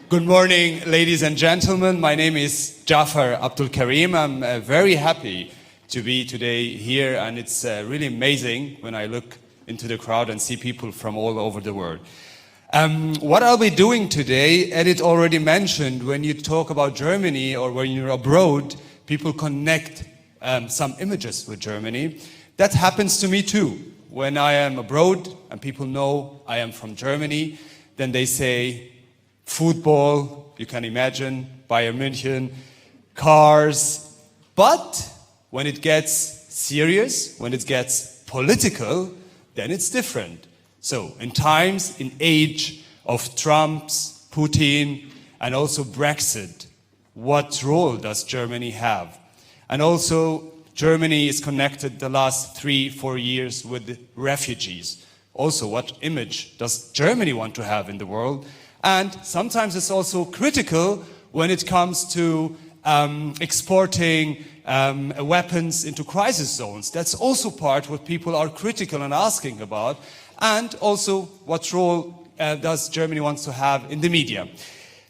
Good morning, ladies and gentlemen. My name is Jaafar Abdul-Karim. I'm very happy to be today here, and it's really amazing when I look into the crowd and see people from all over the world. What I'll be doing today, Edith already mentioned, when you talk about Germany or when you're abroad, people connect some images with Germany. That happens to me too. When I am abroad and people know I am from Germany, then they say football, you can imagine, Bayern München, cars. But when it gets serious, when it gets political, then it's different. So in times, in age of Trump's, Putin, and also Brexit, what role does Germany have? And also, Germany is connected the last 3-4 years with refugees. Also, what image does Germany want to have in the world? And sometimes it's also critical when it comes to exporting weapons into crisis zones. That's also part what people are critical and asking about. And also, what role does Germany want to have in the media?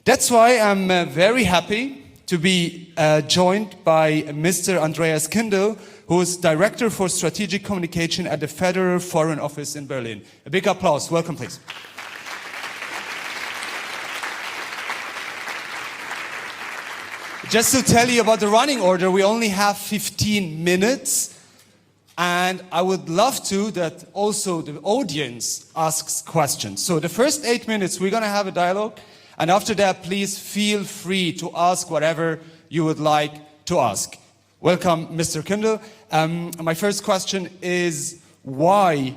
That's why I'm very happy to be joined by Mr. Andreas Kindl, who is Director for Strategic Communication at the Federal Foreign Office in Berlin. A big applause. Welcome, please. Just to tell you about the running order, we only have 15 minutes. And I would love to that also the audience asks questions. So the first 8 minutes, we're going to have a dialogue. And after that, please feel free to ask whatever you would like to ask. Welcome, Mr. Kindl. My first question is, why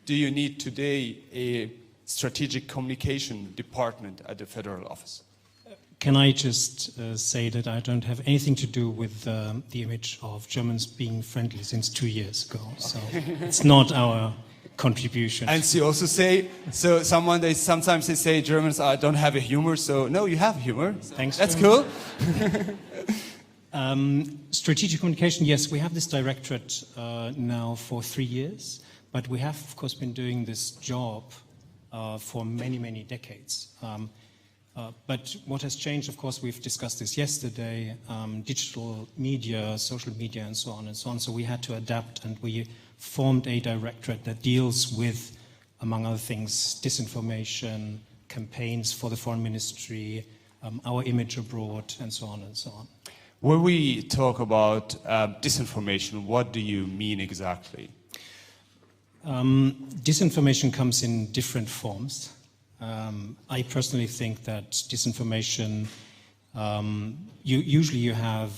do you need today a strategic communication department at the federal office? Can I just say that I don't have anything to do with the image of Germans being friendly since 2 years ago. So it's not our contribution. And you also say, so sometimes they say Germans don't have a humor, so no, you have humor. Thanks. That's cool. Strategic communication, yes, we have this directorate now for 3 years, but we have, of course, been doing this job for many, many decades. But what has changed, of course, we've discussed this yesterday, digital media, social media, and so on and so on. So we had to adapt, and we formed a directorate that deals with, among other things, disinformation, campaigns for the foreign ministry, our image abroad, and so on and so on. When we talk about disinformation, what do you mean exactly? Disinformation comes in different forms. I personally think that disinformation, usually you have,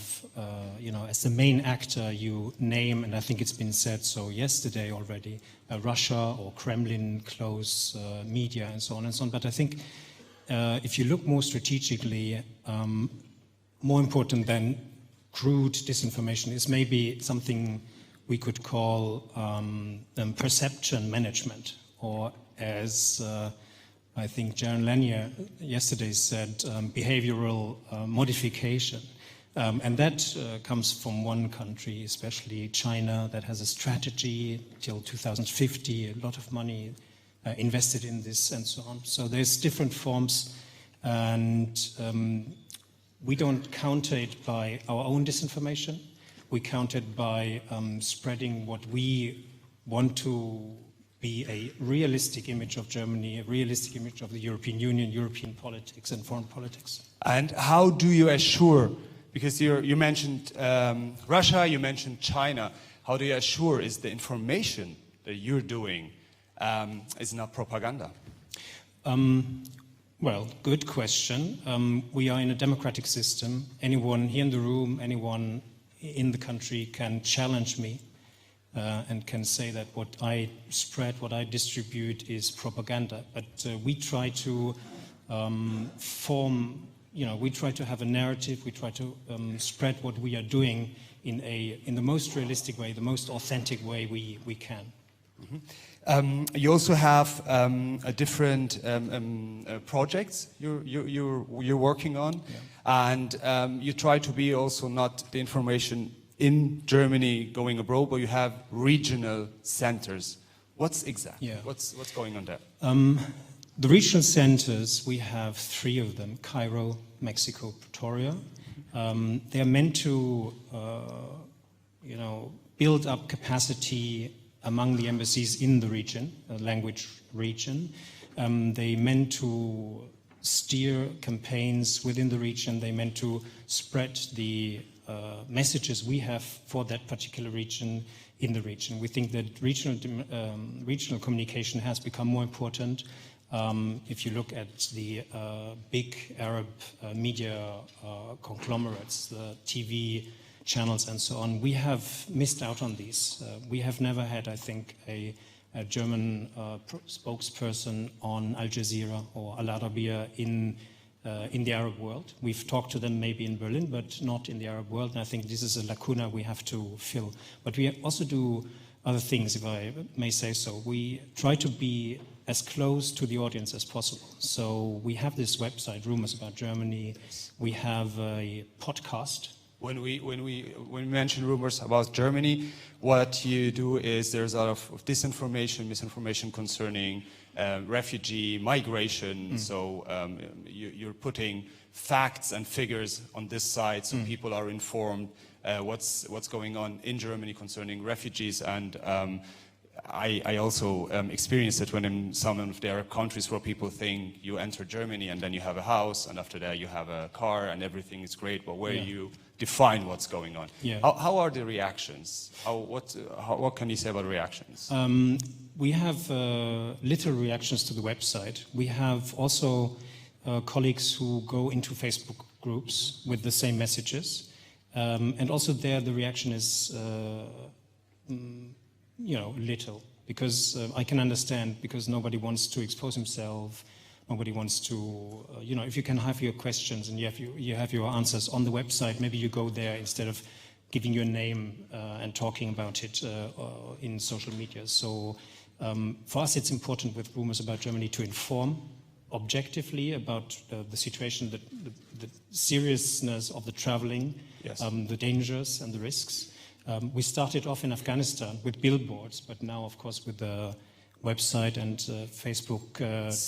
as the main actor, you name, and I think it's been said so yesterday already, Russia or Kremlin, close media, and so on and so on. But I think if you look more strategically, more important than crude disinformation is maybe something we could call perception management, or as I think Jaron Lanier yesterday said, behavioral modification. And that comes from one country, especially China, that has a strategy till 2050, a lot of money invested in this and so on. So there's different forms, and we don't counter it by our own disinformation. We counter it by spreading what we want to be a realistic image of Germany, a realistic image of the European Union, European politics and foreign politics. And how do you assure, because you mentioned Russia, you mentioned China, how do you assure is the information that you're doing is not propaganda? Well, good question. We are in a democratic system. Anyone here in the room, anyone in the country can challenge me and can say that what I spread, what I distribute is propaganda. But we try to we try to have a narrative, we try to spread what we are doing in the most realistic way, the most authentic way we can. Mm-hmm. You also have a different projects you're working on, yeah. And you try to be also not the information in Germany going abroad, but you have regional centers. What's exactly? Yeah. What's going on there? The regional centers, we have 3 of them: Cairo, Mexico, Pretoria. They are meant to, build up capacity among the embassies in the region, language region. They meant to steer campaigns within the region. They meant to spread the messages we have for that particular region in the region. We think that regional communication has become more important. If you look at the big Arab media conglomerates, the TV channels and so on, we have missed out on these. We have never had, I think, a German spokesperson on Al Jazeera or Al Arabiya in the Arab world. We've talked to them maybe in Berlin, but not in the Arab world, and I think this is a lacuna we have to fill. But we also do other things, if I may say so. We try to be as close to the audience as possible. So we have this website, Rumors About Germany. We have a podcast. When we mention rumors about Germany, what you do is there's a lot of disinformation, misinformation concerning refugee migration. So you're putting facts and figures on this side, so people are informed what's going on in Germany concerning refugees. And I also experienced it when in some of the Arab countries where people think you enter Germany and then you have a house, and after that you have a car and everything is great, but where you define what's going on. Yeah. How are the reactions? What can you say about reactions? We have little reactions to the website. We have also colleagues who go into Facebook groups with the same messages. And also there the reaction is little, because I can understand, because nobody wants to expose himself, nobody wants to, if you can have your questions and you have your answers on the website, maybe you go there instead of giving your name and talking about it in social media. So for us it's important with Rumors About Germany to inform objectively about the situation, the seriousness of the traveling, the dangers and the risks. We started off in Afghanistan with billboards, but now, of course, with the website and Facebook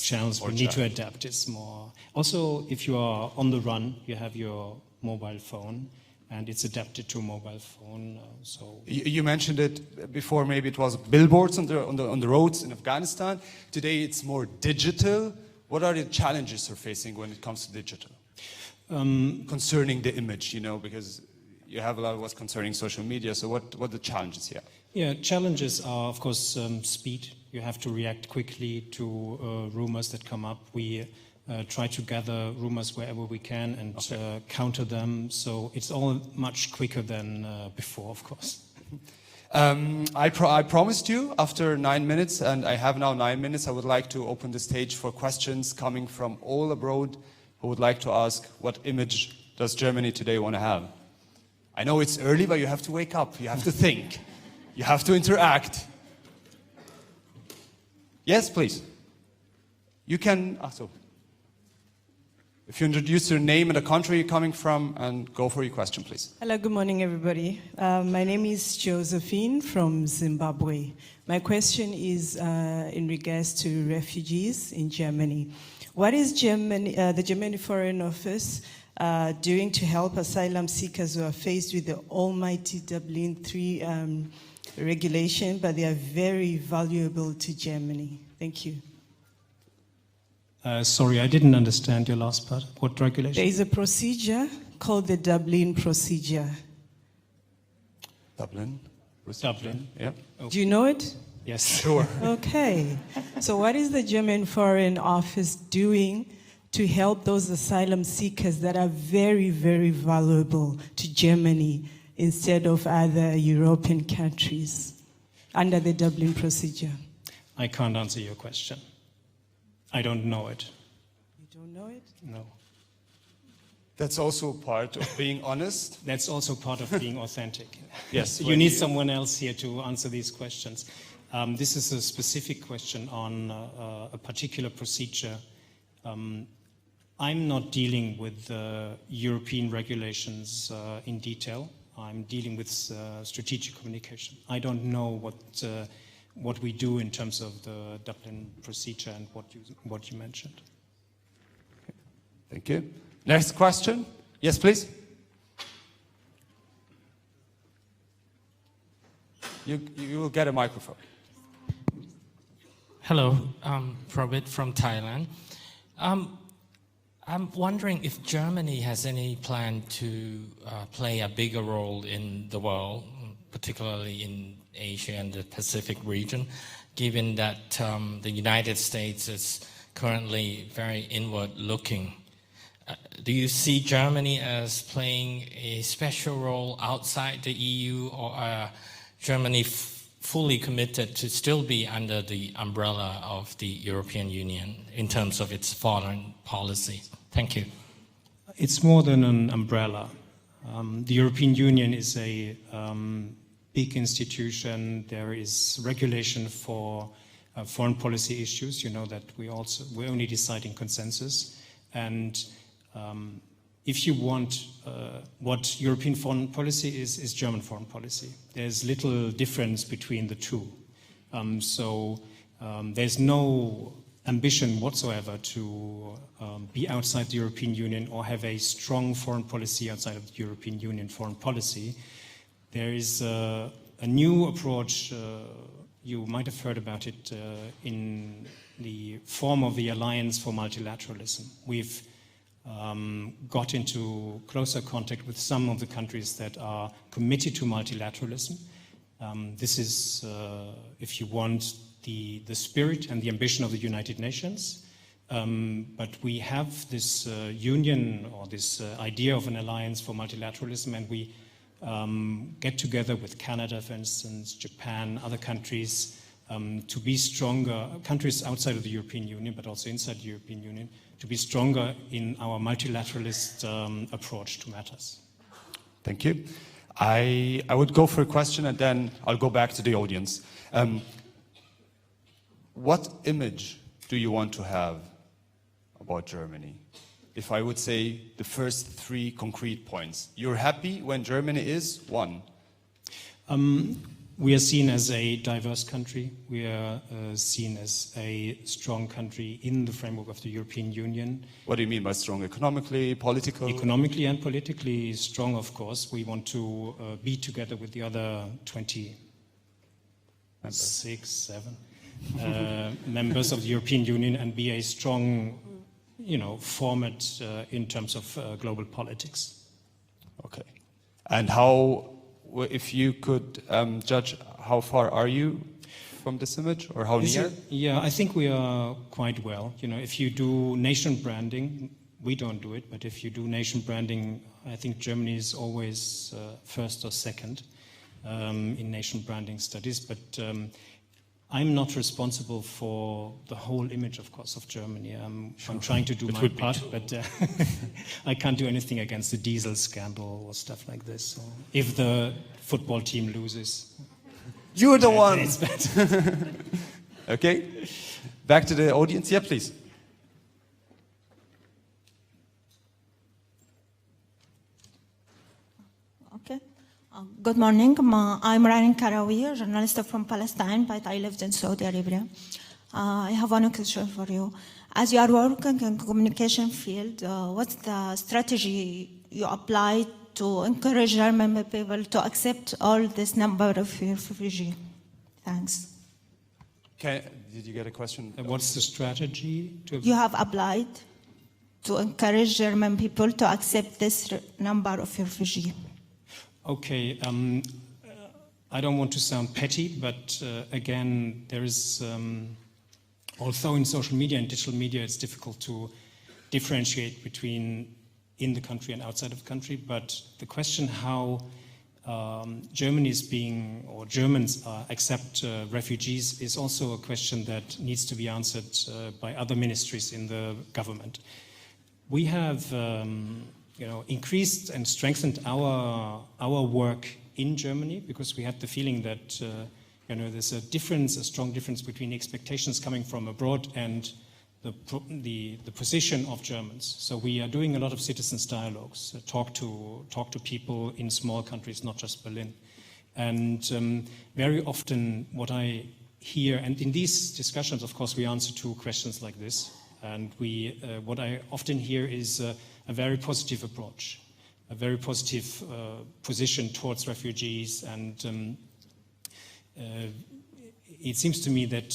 channels, we need to adapt. It's more. Also, if you are on the run, you have your mobile phone, and it's adapted to a mobile phone. So you mentioned it before. Maybe it was billboards on the roads in Afghanistan. Today, it's more digital. What are the challenges you're facing when it comes to digital? Concerning the image, because you have a lot of what's concerning social media. So what are the challenges here? Yeah, challenges are, of course, speed. You have to react quickly to rumors that come up. We try to gather rumors wherever we can and counter them. So it's all much quicker than before, of course. I promised you after 9 minutes, and I have now 9 minutes, I would like to open the stage for questions coming from all abroad who would like to ask, what image does Germany today want to have? I know it's early, but you have to wake up. You have to think. You have to interact. Yes, please. You can. If you introduce your name and the country you're coming from, and go for your question, please. Hello, good morning, everybody. My name is Josephine from Zimbabwe. My question is in regards to refugees in Germany. What is the German Foreign Office doing to help asylum seekers who are faced with the almighty Dublin III regulation, but they are very valuable to Germany? Thank you. Sorry, I didn't understand your last part. What regulation? There is a procedure called the Dublin procedure. Dublin? Dublin. Yeah. Okay. Do you know it? Yes. Sure. Okay. So what is the German Foreign Office doing to help those asylum seekers that are very, very valuable to Germany instead of other European countries under the Dublin procedure? I can't answer your question. I don't know it. You don't know it? No. That's also part of being honest. That's also part of being authentic. Yes. You need someone else here to answer these questions. This is a specific question on a particular procedure. I'm not dealing with European regulations in detail. I'm dealing with strategic communication. I don't know what we do in terms of the Dublin procedure and what you mentioned. Thank you. Next question. Yes, please. You will get a microphone. Hello, I'm Probit from Thailand. I'm wondering if Germany has any plan to play a bigger role in the world, particularly in Asia and the Pacific region, given that the United States is currently very inward-looking. Do you see Germany as playing a special role outside the EU, or are Germany fully committed to still be under the umbrella of the European Union in terms of its foreign policy? Thank you. It's more than an umbrella. The European Union is a big institution. There is regulation for foreign policy issues. You know that we only decide in consensus. And if you want what European foreign policy is German foreign policy. There's little difference between the two. There's no ambition whatsoever to be outside the European Union or have a strong foreign policy outside of the European Union foreign policy. There is a new approach, you might have heard about it, in the form of the Alliance for Multilateralism. We've got into closer contact with some of the countries that are committed to multilateralism. This is, if you want, the spirit and the ambition of the United Nations. But we have this union or this idea of an alliance for multilateralism, and we get together with Canada, for instance, Japan, other countries, to be stronger, countries outside of the European Union, but also inside the European Union, to be stronger in our multilateralist approach to matters. Thank you. I would go for a question and then I'll go back to the audience. What image do you want to have about Germany? If I would say the first 3 concrete points. You're happy when Germany is one? We are seen as a diverse country. We are seen as a strong country in the framework of the European Union. What do you mean by strong? Economically, politically? Economically and politically strong, of course. We want to be together with the other 26, 7 members of the European Union and be a strong, format in terms of global politics. Okay. And how, if you could judge, how far are you from this image, or how near? Yeah, I think we are quite well. If you do nation branding, we don't do it, but if you do nation branding, I think Germany is always first or second in nation branding studies. But I'm not responsible for the whole image, of course, of Germany. I'm trying to do my part, but I can't do anything against the diesel scandal or stuff like this. So if the football team loses, you're the one. It's bad. Okay, back to the audience. Yeah, please. Okay. Good morning. I'm Ryan Karawi, a journalist from Palestine, but I lived in Saudi Arabia. I have one question for you. As you are working in communication field, what's the strategy you apply to encourage German people to accept all this number of refugees? Thanks. Did you get a question? What's the strategy you have applied to encourage German people to accept this number of refugees? Okay, I don't want to sound petty, but again, there is, although in social media and digital media it's difficult to differentiate between in the country and outside of the country, but the question how Germany is being, or Germans accept refugees is also a question that needs to be answered by other ministries in the government. We have increased and strengthened our work in Germany because we had the feeling that there's a strong difference between expectations coming from abroad and the position of Germans. So we are doing a lot of citizens dialogues, talk to people in small countries, not just Berlin. And very often what I here, and in these discussions, of course, we answer to questions like this. And what I often hear is a very positive approach, a very positive position towards refugees. And it seems to me that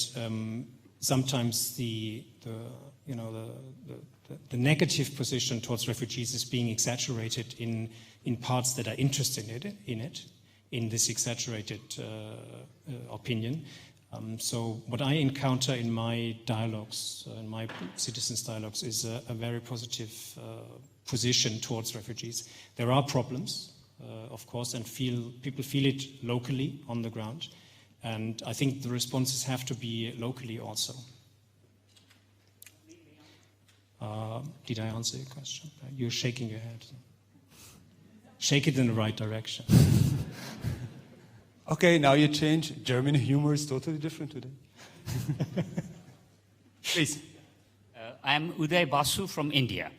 sometimes the negative position towards refugees is being exaggerated in parts that are interested in this exaggerated opinion. So what I encounter in my dialogues, in my citizens' dialogues, is a very positive position towards refugees. There are problems, of course, and people feel it locally on the ground. And I think the responses have to be locally also. Did I answer your question? You're shaking your head. Shake it in the right direction. Okay, now you change. German humor is totally different today. Please. I'm Uday Basu from India.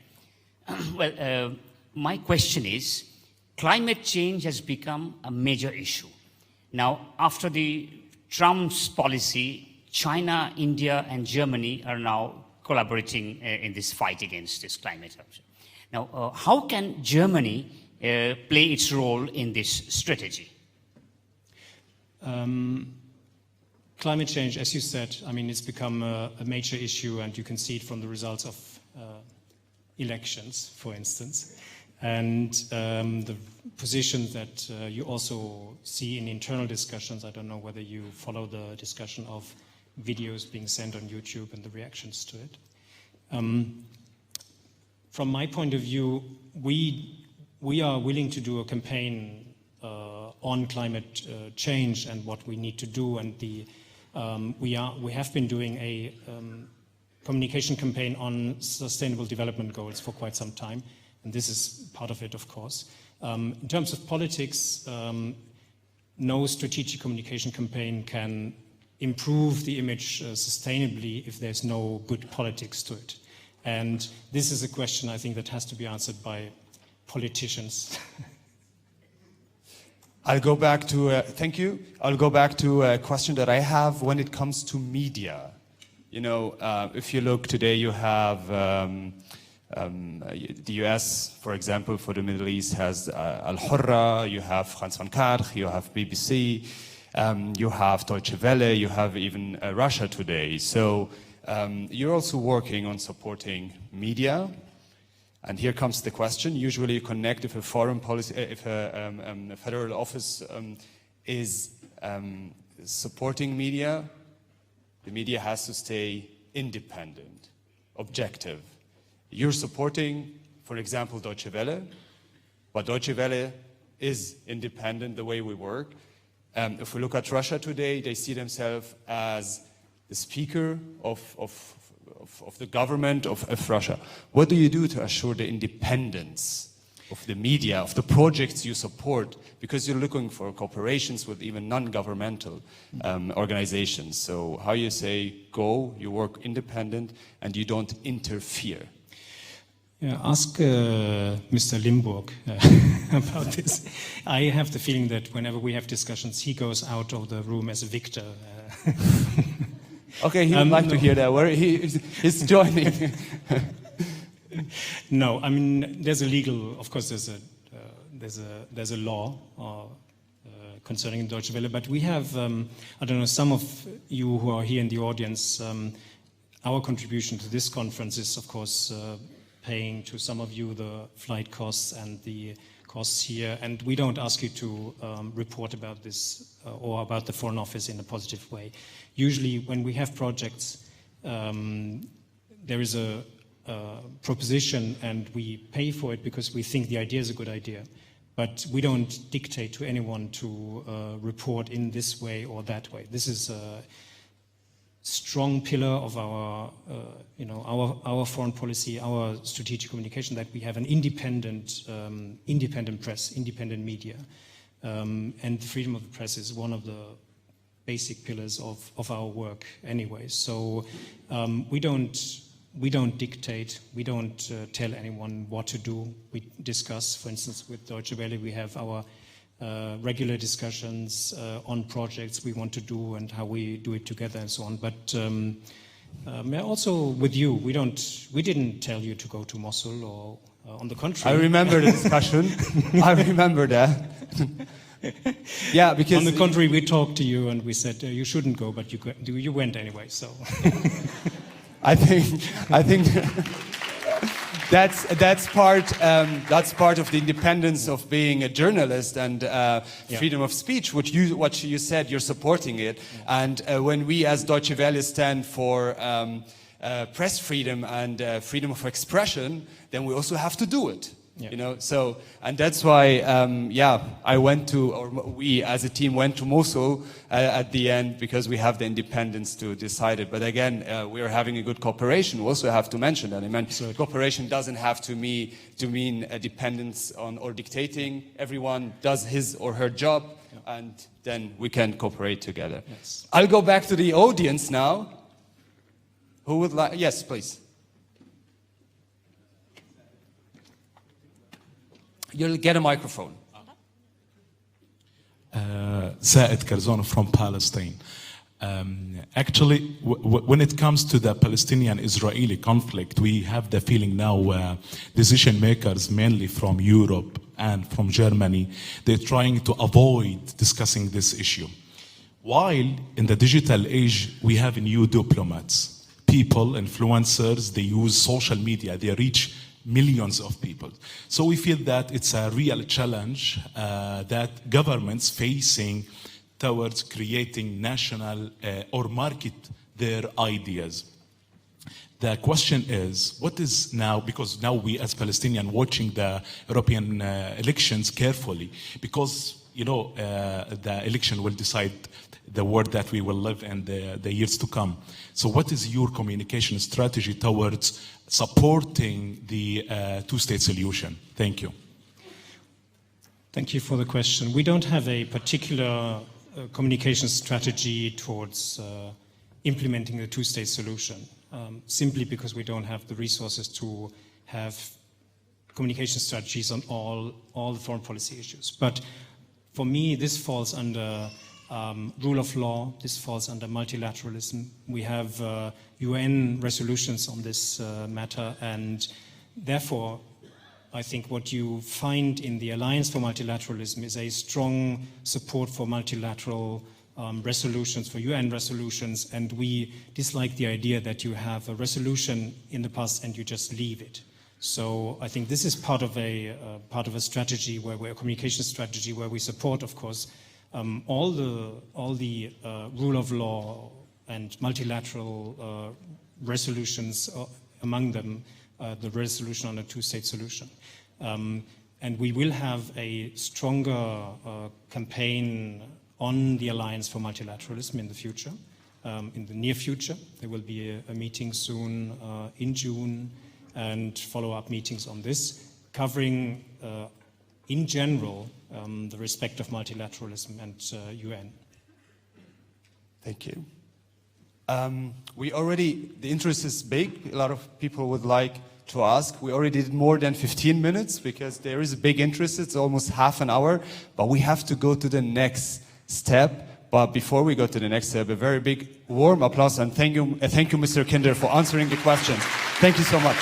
Well, my question is, climate change has become a major issue. Now, after the Trump's policy, China, India, and Germany are now collaborating in this fight against this climate change. Now, how can Germany play its role in this strategy? Climate change, as you said, I mean, it's become a major issue, and you can see it from the results of elections, for instance. And the positions that you also see in internal discussions. I don't know whether you follow the discussion of videos being sent on YouTube and the reactions to it. From my point of view, we are willing to do a campaign on climate change and what we need to do, and we have been doing a communication campaign on sustainable development goals for quite some time, and this is part of it, of course. In terms of politics, no strategic communication campaign can improve the image sustainably if there's no good politics to it. And this is a question, I think, that has to be answered by politicians. I'll go back to, thank you. I'll go back to a question that I have when it comes to media. You know, if you look today, you have the US, for example, for the Middle East has Al Hurra, you have France 24, you have BBC, you have Deutsche Welle, you have even Russia Today. So you're also working on supporting media. And here comes the question. Usually you connect if a foreign policy, if a federal office is supporting media, the media has to stay independent, objective. You're supporting, for example, Deutsche Welle, but Deutsche Welle is independent the way we work. If we look at Russia Today, they see themselves as the speaker of the government of Russia. What do you do to assure the independence of the media, of the projects you support? Because you're looking for cooperations with even non-governmental organizations. So how you say, go, you work independent, and you don't interfere? Yeah, ask Mr. Limburg about this. I have the feeling that whenever we have discussions, he goes out of the room as a victor. Okay, he would like to hear that. Where he's joining. No, I mean, there's a legal, of course, there's a law concerning Deutsche Welle, but we have, I don't know, some of you who are here in the audience, our contribution to this conference is, of course, paying to some of you the flight costs and the costs here, and we don't ask you to report about this or about the Foreign Office in a positive way. Usually when we have projects, there is a proposition and we pay for it because we think the idea is a good idea. But we don't dictate to anyone to report in this way or that way. This is a strong pillar of our, our foreign policy, our strategic communication, that we have an independent press, independent media. And the freedom of the press is one of the basic pillars of our work anyway. So we don't dictate, we don't tell anyone what to do. We discuss, for instance, with Deutsche Welle, we have our regular discussions on projects we want to do and how we do it together and so on. But also with you, we didn't tell you to go to Mosul, or on the contrary. I remember the discussion. I remember that. Yeah, because on the contrary, we talked to you and we said you shouldn't go, but you went anyway. So I think that's part of the independence of being a journalist and freedom of speech. What you said, you're supporting it, and when we as Deutsche Welle stand for press freedom and freedom of expression, then we also have to do it. Yeah. You know, so, and that's why, I went to, or we as a team went to Mosul at the end, because we have the independence to decide it. But again, we are having a good cooperation. We also have to mention that. I mean, cooperation doesn't have to mean a dependence on or dictating. Everyone does his or her job, and then we can cooperate together. Yes. I'll go back to the audience now. Who would like? Yes, please. You'll get a microphone. Said Karzon from Palestine. Actually, when it comes to the Palestinian-Israeli conflict, we have the feeling now decision makers, mainly from Europe and from Germany, they're trying to avoid discussing this issue. While in the digital age, we have new diplomats, people, influencers, they use social media, they reach millions of people. So we feel that it's a real challenge that governments facing towards creating national or market their ideas. The question is, what is now, because now we as Palestinians watching the European elections carefully, because you know the election will decide the world that we will live in the years to come. So what is your communication strategy towards supporting the two-state solution? Thank you. Thank you for the question. We don't have a particular communication strategy towards implementing the two-state solution, simply because we don't have the resources to have communication strategies on all the foreign policy issues. But for me, this falls under rule of law, this falls under multilateralism. We have UN resolutions on this matter, and therefore I think what you find in the Alliance for Multilateralism is a strong support for multilateral resolutions, for UN resolutions, and we dislike the idea that you have a resolution in the past and you just leave it. So I think this is part of a strategy where a communication strategy where we support, of course, all the rule of law and multilateral resolutions, among them the resolution on a two-state solution. And we will have a stronger campaign on the Alliance for Multilateralism in the future, in the near future. There will be a meeting soon in June, and follow-up meetings on this, covering in general the respect of multilateralism and UN. Thank you. The interest is big. A lot of people would like to ask. We already did more than 15 minutes because there is a big interest. It's almost half an hour, but we have to go to the next step. But before we go to the next step, a very big warm applause and thank you, Mr. Kindl, for answering the questions. Thank you so much.